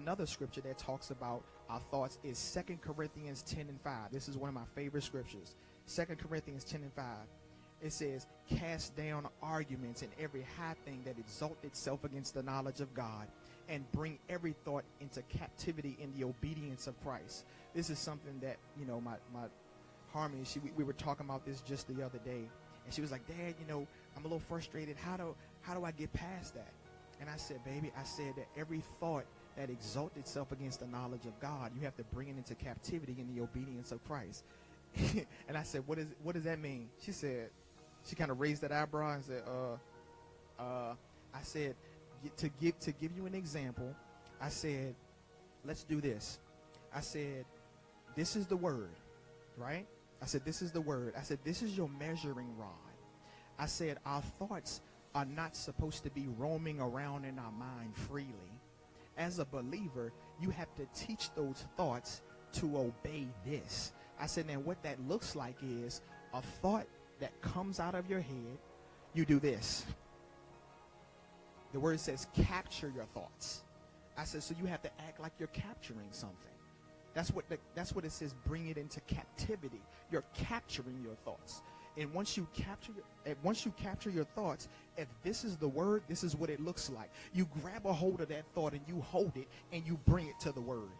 another scripture that talks about our thoughts is 2 Corinthians 10:5. This is one of my favorite scriptures. 2 Corinthians 10:5. It says, cast down arguments and every high thing that exalts itself against the knowledge of God, and bring every thought into captivity in the obedience of Christ. This is something that, my Harmony, we were talking about this just the other day, and she was like, Dad, I'm a little frustrated. How do I get past that? And I said, baby, that every thought that exalts itself against the knowledge of God, you have to bring it into captivity in the obedience of Christ. And I said, what does that mean? She kind of raised that eyebrow and said, I said, to give you an example, I said, let's do this. I said, this is the word, right? I said, this is the word. I said, this is your measuring rod. I said, our thoughts are not supposed to be roaming around in our mind freely. As a believer, you have to teach those thoughts to obey this. I said, now what that looks like is a thought that comes out of your head, you do this. The word says capture your thoughts. I said, so you have to act like you're capturing something. That's what it says, bring it into captivity. You're capturing your thoughts. And once you capture your thoughts, if this is the word, this is what it looks like. You grab a hold of that thought and you hold it and you bring it to the word.